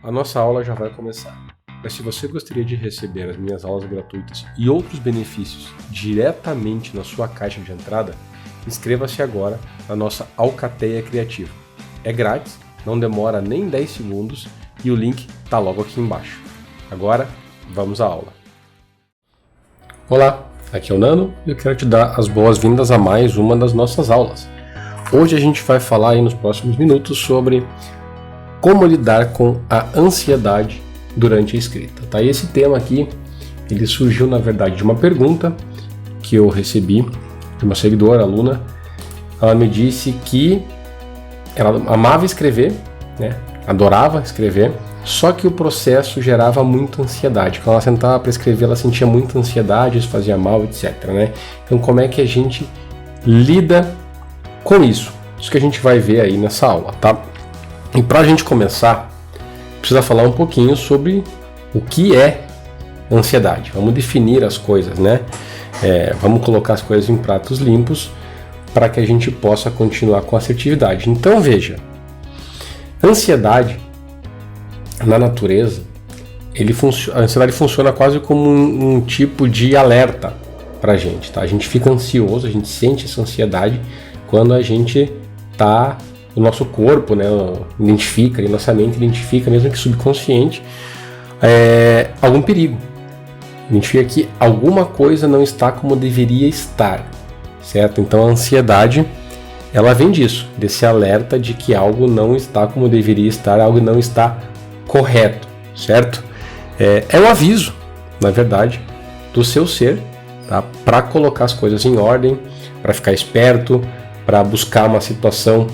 A nossa aula já vai começar, mas se você gostaria de receber as minhas aulas gratuitas e outros benefícios diretamente na sua caixa de entrada, inscreva-se agora na nossa Alcateia Criativa. É grátis, não demora nem 10 segundos e o link está logo aqui embaixo. Agora, vamos à aula. Olá, aqui é o Nano e eu quero te dar as boas-vindas a mais uma das nossas aulas. Hoje a gente vai falar aí nos próximos minutos sobre como lidar com a ansiedade durante a escrita. Tá? E esse tema aqui, ele surgiu na verdade de uma pergunta que eu recebi de uma seguidora, aluna. Ela me disse que ela amava escrever, né? Adorava escrever, só que o processo gerava muita ansiedade. Quando ela sentava para escrever, ela sentia muita ansiedade, isso fazia mal, etc. Né? Então, como é que a gente lida com isso? Isso que a gente vai ver aí nessa aula, tá? E para a gente começar, precisa falar um pouquinho sobre o que é ansiedade. Vamos definir as coisas, né? Vamos colocar as coisas em pratos limpos para que a gente possa continuar com assertividade. Então veja, ansiedade na natureza, a ansiedade funciona quase como um tipo de alerta para a gente, tá? A gente fica ansioso, a gente sente essa ansiedade quando a gente está... O nosso corpo, né, identifica, e nossa mente identifica, mesmo que subconsciente, algum perigo. Identifica que alguma coisa não está como deveria estar, certo? Então a ansiedade, ela vem disso, desse alerta de que algo não está como deveria estar, algo não está correto, certo? É um aviso, na verdade, do seu ser, tá? Para colocar as coisas em ordem, para ficar esperto, para buscar uma situação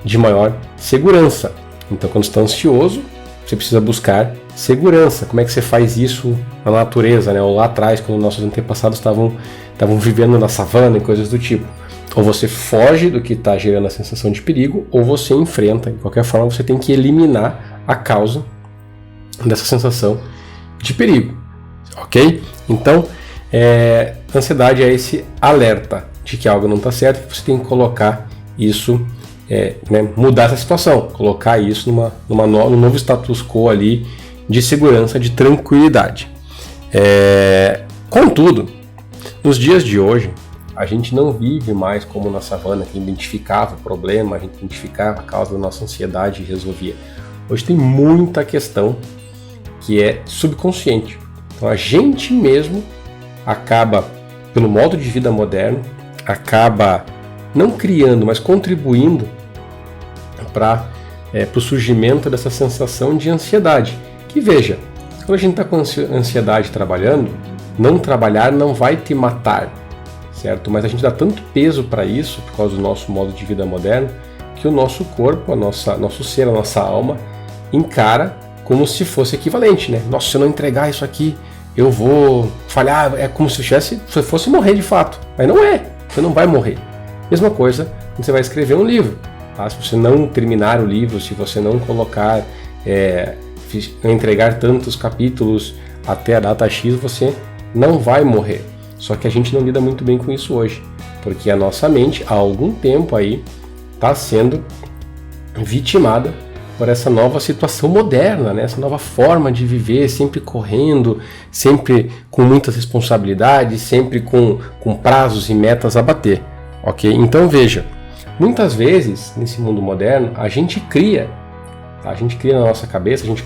de maior segurança. Então, quando você está ansioso, você precisa buscar segurança. Como é que você faz isso na natureza, né? Ou lá atrás, quando nossos antepassados estavam vivendo na savana e coisas do tipo. Ou você foge do que está gerando a sensação de perigo, ou você enfrenta. De qualquer forma, você tem que eliminar a causa dessa sensação de perigo. Ok? Então, ansiedade é esse alerta de que algo não está certo, que você tem que colocar isso, mudar essa situação, colocar isso num novo status quo ali de segurança, de tranquilidade. Contudo, nos dias de hoje, a gente não vive mais como na savana, que identificava o problema, a gente identificava a causa da nossa ansiedade e resolvia. Hoje tem muita questão que é subconsciente. Então a gente mesmo acaba, pelo modo de vida moderno, acaba não criando, mas contribuindo para o surgimento dessa sensação de ansiedade. Que veja, quando a gente está com ansiedade trabalhando, não trabalhar não vai te matar, certo? Mas a gente dá tanto peso para isso, por causa do nosso modo de vida moderno, que o nosso corpo, nosso ser, a nossa alma, encara como se fosse equivalente, né? Nossa, se eu não entregar isso aqui, eu vou falhar. É como se eu fosse morrer de fato. Mas não é, você não vai morrer. Mesma coisa quando você vai escrever um livro. Tá? Se você não terminar o livro, se você não colocar, entregar tantos capítulos até a data X, você não vai morrer. Só que a gente não lida muito bem com isso hoje, porque a nossa mente, há algum tempo aí, está sendo vitimada por essa nova situação moderna, né? Essa nova forma de viver, sempre correndo, sempre com muitas responsabilidades, sempre com prazos e metas a bater. Ok? Então veja, muitas vezes nesse mundo moderno a gente cria na nossa cabeça, a gente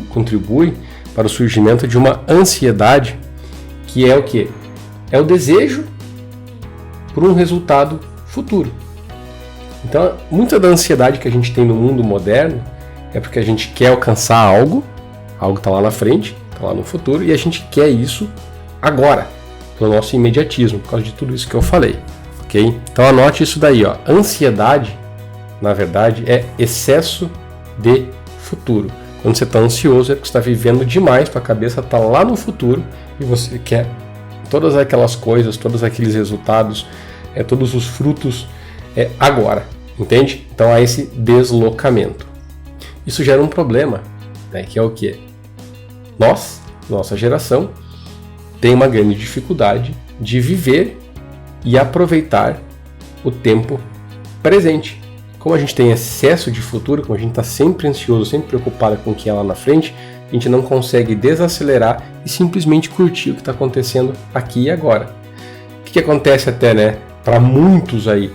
contribui para o surgimento de uma ansiedade que é o quê? É o desejo por um resultado futuro. Então, muita da ansiedade que a gente tem no mundo moderno é porque a gente quer alcançar algo está lá na frente, está lá no futuro, e a gente quer isso agora, pelo nosso imediatismo, por causa de tudo isso que eu falei. Okay? Então anote isso daí, ó. Ansiedade, na verdade, é excesso de futuro. Quando você está ansioso é porque você está vivendo demais, sua cabeça está lá no futuro e você quer todas aquelas coisas, todos aqueles resultados, todos os frutos agora, entende? Então há esse deslocamento. Isso gera um problema, né, que é o quê? Nossa geração, tem uma grande dificuldade de viver e aproveitar o tempo presente. como a gente tem excesso de futuro, como a gente está sempre ansioso, sempre preocupado com o que é lá na frente, a gente não consegue desacelerar e simplesmente curtir o que está acontecendo aqui e agora. O que acontece até, né, para muitos aí,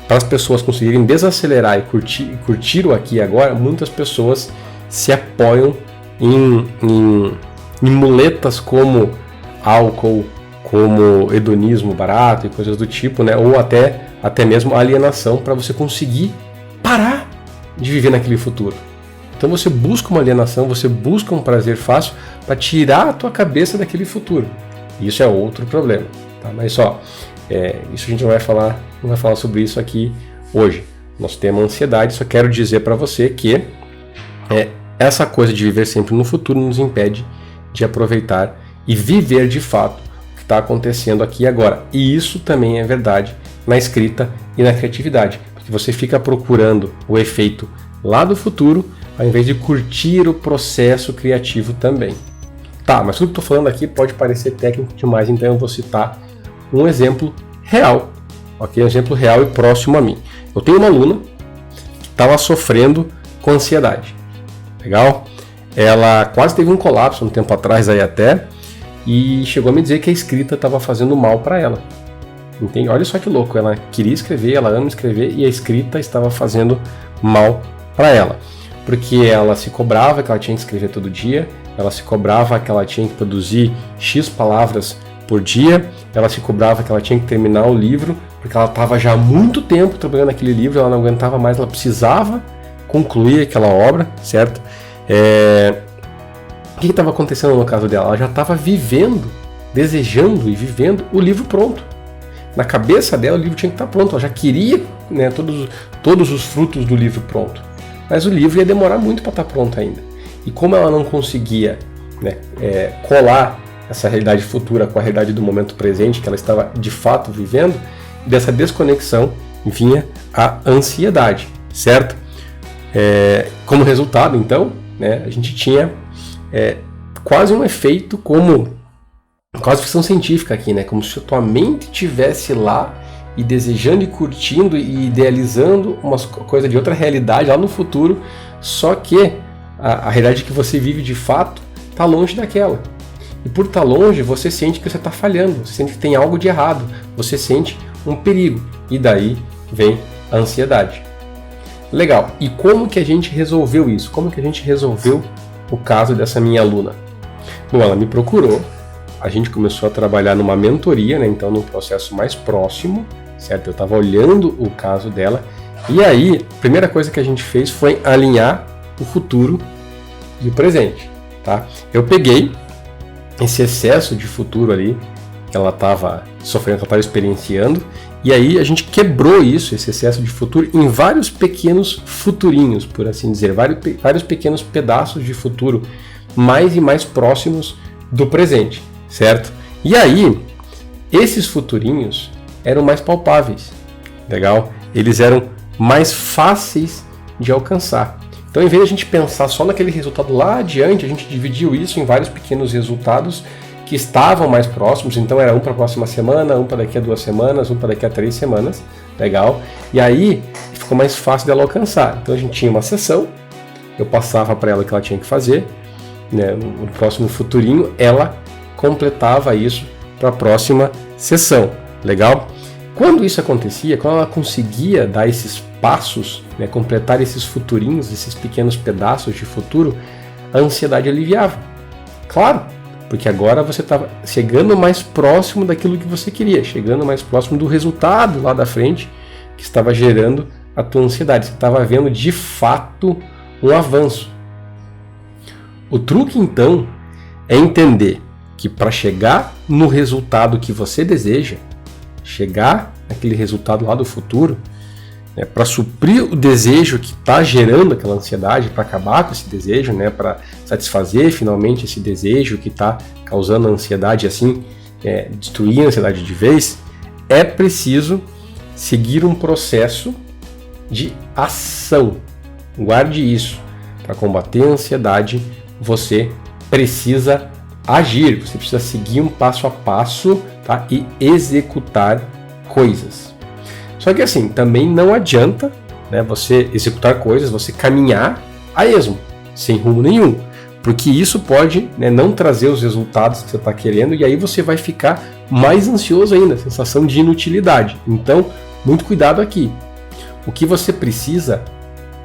para as pessoas conseguirem desacelerar e curtir o aqui e agora, muitas pessoas se apoiam em muletas como álcool, como hedonismo barato e coisas do tipo, né? Ou até mesmo alienação, para você conseguir parar de viver naquele futuro. Então você busca uma alienação, você busca um prazer fácil para tirar a tua cabeça daquele futuro. Isso é outro problema, tá? Mas só, isso a gente não vai falar sobre isso aqui hoje. Nosso tema é ansiedade, só quero dizer para você que essa coisa de viver sempre no futuro nos impede de aproveitar e viver de fato o que está acontecendo aqui e agora. E isso também é verdade na escrita e na criatividade, porque você fica procurando o efeito lá do futuro, ao invés de curtir o processo criativo também. Tá, mas tudo que eu estou falando aqui pode parecer técnico demais, então eu vou citar um exemplo real, ok? Um exemplo real e próximo a mim. Eu tenho uma aluna que estava sofrendo com ansiedade. Legal? Ela quase teve um colapso um tempo atrás aí até, e chegou a me dizer que a escrita estava fazendo mal para ela. Entende? Olha só que louco, ela queria escrever, ela ama escrever, e a escrita estava fazendo mal para ela. Porque ela se cobrava que ela tinha que escrever todo dia, ela se cobrava que ela tinha que produzir X palavras por dia, ela se cobrava que ela tinha que terminar o livro, porque ela estava já há muito tempo trabalhando naquele livro, ela não aguentava mais, ela precisava concluir aquela obra, certo? O que estava acontecendo no caso dela? Ela já estava vivendo, desejando e vivendo o livro pronto. Na cabeça dela o livro tinha que estar pronto, ela já queria, né, todos os frutos do livro pronto. Mas o livro ia demorar muito para estar pronto ainda. E como ela não conseguia, né, colar essa realidade futura com a realidade do momento presente que ela estava de fato vivendo, dessa desconexão vinha a ansiedade, certo? Como resultado, então, né, a gente tinha quase um efeito como quase ficção científica aqui, né? Como se a tua mente estivesse lá e desejando e curtindo e idealizando uma coisa de outra realidade lá no futuro, só que a realidade que você vive de fato está longe daquela. E por estar longe, você sente que você está falhando, você sente que tem algo de errado, você sente um perigo. E daí vem a ansiedade. Legal. E como que a gente resolveu isso? Como que a gente resolveu o caso dessa minha aluna? Bom, ela me procurou, a gente começou a trabalhar numa mentoria, né? Então num processo mais próximo, certo? Eu estava olhando o caso dela, e aí a primeira coisa que a gente fez foi alinhar o futuro e o presente, tá? Eu peguei esse excesso de futuro ali que ela estava sofrendo, que ela estava experienciando, e aí a gente quebrou isso, esse excesso de futuro, em vários pequenos futurinhos, por assim dizer, vários pequenos pedaços de futuro mais e mais próximos do presente, certo? E aí, esses futurinhos eram mais palpáveis, legal? Eles eram mais fáceis de alcançar. Então, em vez de a gente pensar só naquele resultado lá adiante, a gente dividiu isso em vários pequenos resultados que estavam mais próximos. Então, era um para a próxima semana, um para daqui a 2 semanas, um para daqui a 3 semanas, legal? E aí, ficou mais fácil dela alcançar. Então, a gente tinha uma sessão, eu passava para ela o que ela tinha que fazer, né? No próximo futurinho, ela completava isso para a próxima sessão, legal? Quando isso acontecia, quando ela conseguia dar esses passos, né, completar esses futurinhos, esses pequenos pedaços de futuro, a ansiedade aliviava. Claro, porque agora você estava chegando mais próximo daquilo que você queria, chegando mais próximo do resultado lá da frente que estava gerando a tua ansiedade. Você estava vendo de fato um avanço. O truque então é entender que para chegar no resultado que você deseja, chegar naquele resultado lá do futuro, né, para suprir o desejo que está gerando aquela ansiedade, para acabar com esse desejo, né, para satisfazer finalmente esse desejo que está causando a ansiedade, assim, destruir a ansiedade de vez, é preciso seguir um processo de ação. Guarde isso. Para combater a ansiedade, você precisa agir, você precisa seguir um passo a passo, tá? E executar coisas. Só que assim, também não adianta né, você executar coisas, você caminhar a esmo, sem rumo nenhum. Porque isso pode, né, não trazer os resultados que você está querendo e aí você vai ficar mais ansioso ainda, sensação de inutilidade. Então, muito cuidado aqui. O que você precisa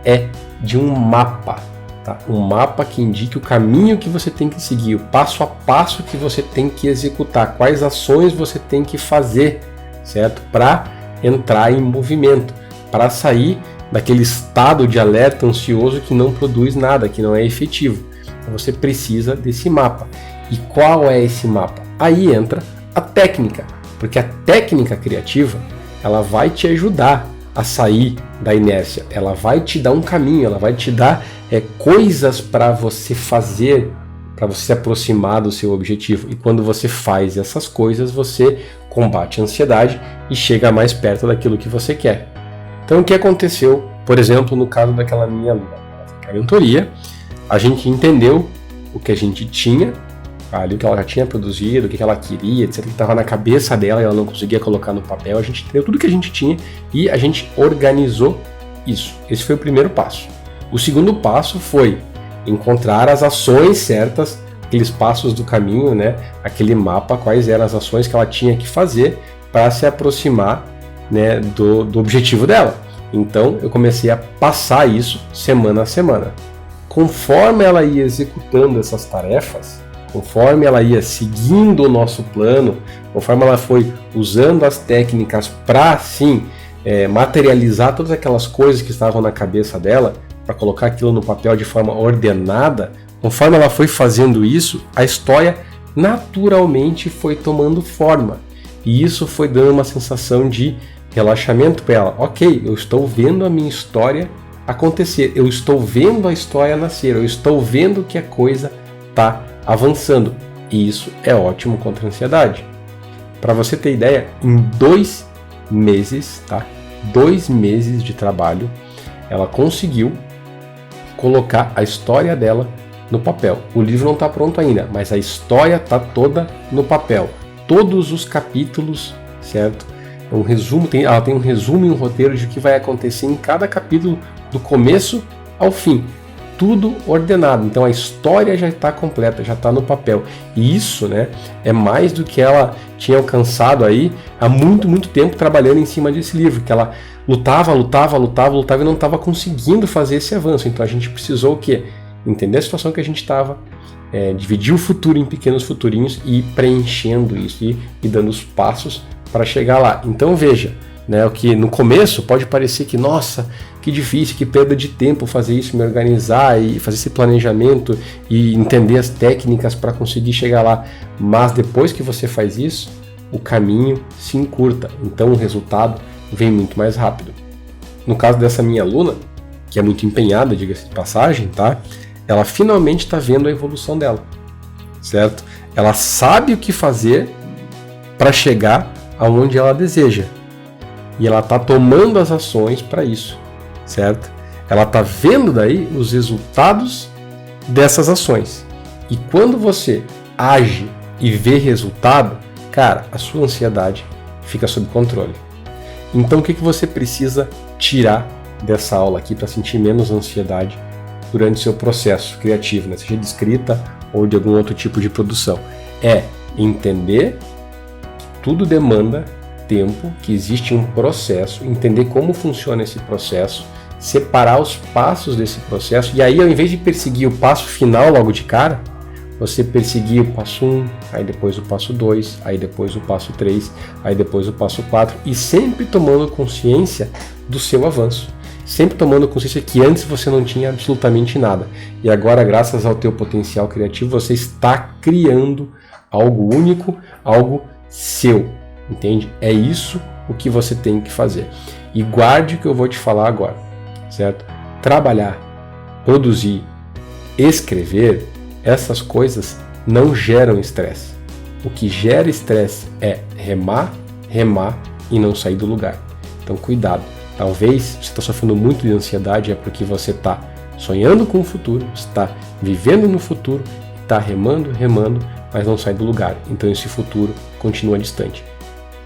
é de um mapa, tá? Um mapa que indique o caminho que você tem que seguir, o passo a passo que você tem que executar, quais ações você tem que fazer, certo? Para entrar em movimento, para sair daquele estado de alerta ansioso que não produz nada, que não é efetivo. Então você precisa desse mapa. E qual é esse mapa? Aí entra a técnica, porque a técnica criativa, ela vai te ajudar a sair da inércia, ela vai te dar um caminho, ela vai te dar coisas para você fazer, para você se aproximar do seu objetivo. E quando você faz essas coisas, você combate a ansiedade e chega mais perto daquilo que você quer. Então o que aconteceu, por exemplo, no caso daquela minha aluna, a mentoria, a gente entendeu o que a gente tinha, ali, o que ela já tinha produzido, o que ela queria, etc., que estava na cabeça dela e ela não conseguia colocar no papel. A gente entendeu tudo que a gente tinha e a gente organizou isso. Esse foi o primeiro passo. O segundo passo foi encontrar as ações certas, aqueles passos do caminho, né? Aquele mapa, quais eram as ações que ela tinha que fazer para se aproximar, né, do objetivo dela. Então eu comecei a passar isso semana a semana. Conforme ela ia executando essas tarefas, conforme ela ia seguindo o nosso plano, conforme ela foi usando as técnicas para, sim, materializar todas aquelas coisas que estavam na cabeça dela, para colocar aquilo no papel de forma ordenada, conforme ela foi fazendo isso, a história naturalmente foi tomando forma. E isso foi dando uma sensação de relaxamento para ela. Ok, eu estou vendo a minha história acontecer, eu estou vendo a história nascer, eu estou vendo que a coisa está avançando. E isso é ótimo contra a ansiedade. Para você ter ideia, em 2 meses, tá? 2 meses de trabalho, ela conseguiu colocar a história dela no papel. O livro não está pronto ainda, mas a história está toda no papel. Todos os capítulos, certo? Um resumo, ela tem um resumo e um roteiro de o que vai acontecer em cada capítulo, do começo ao fim. Tudo ordenado. Então a história já está completa, já está no papel. E isso, né, é mais do que ela tinha alcançado aí há muito, muito tempo trabalhando em cima desse livro, que ela lutava e não estava conseguindo fazer esse avanço. Então a gente precisou o quê? Entender a situação que a gente estava, dividir o futuro em pequenos futurinhos e ir preenchendo isso e dando os passos para chegar lá. Então veja, né, o que no começo pode parecer que, nossa, que difícil, que perda de tempo fazer isso, me organizar e fazer esse planejamento e entender as técnicas para conseguir chegar lá. Mas depois que você faz isso, o caminho se encurta. Então o resultado vem muito mais rápido. No caso dessa minha aluna, que é muito empenhada, diga-se de passagem, tá? Ela finalmente está vendo a evolução dela, certo? Ela sabe o que fazer para chegar aonde ela deseja. E ela está tomando as ações para isso, certo? Ela está vendo daí os resultados dessas ações. E quando você age e vê resultado, cara, a sua ansiedade fica sob controle. Então o que você precisa tirar dessa aula aqui para sentir menos ansiedade durante o seu processo criativo, né? Seja de escrita ou de algum outro tipo de produção? É entender que tudo demanda tempo, que existe um processo, entender como funciona esse processo, separar os passos desse processo, e aí ao invés de perseguir o passo final logo de cara, você perseguir o passo 1, aí depois o passo 2, aí depois o passo 3, aí depois o passo 4, e sempre tomando consciência do seu avanço, sempre tomando consciência que antes você não tinha absolutamente nada, e agora, graças ao teu potencial criativo, você está criando algo único, algo seu. Entende? É isso o que você tem que fazer. E guarde o que eu vou te falar agora, certo? Trabalhar, produzir, escrever, essas coisas não geram estresse. O que gera estresse é remar e não sair do lugar. Então cuidado. Talvez você está sofrendo muito de ansiedade, é porque você está sonhando com o futuro, está vivendo no futuro, está remando, mas não sai do lugar. Então esse futuro continua distante.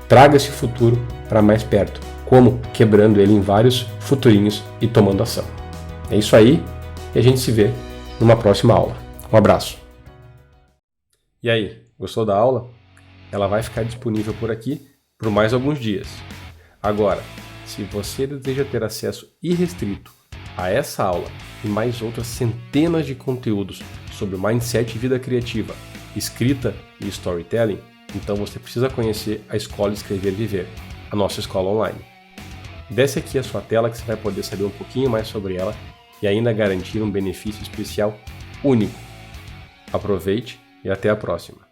Traga esse futuro para mais perto. Como? Quebrando ele em vários futurinhos e tomando ação. É isso aí, e a gente se vê numa próxima aula. Um abraço. E aí, gostou da aula? Ela vai ficar disponível por aqui por mais alguns dias. Agora, se você deseja ter acesso irrestrito a essa aula e mais outras centenas de conteúdos sobre mindset e vida criativa, escrita e storytelling, então você precisa conhecer a Escola Escrever e Viver, a nossa escola online. Desce aqui a sua tela que você vai poder saber um pouquinho mais sobre ela e ainda garantir um benefício especial único. Aproveite e até a próxima!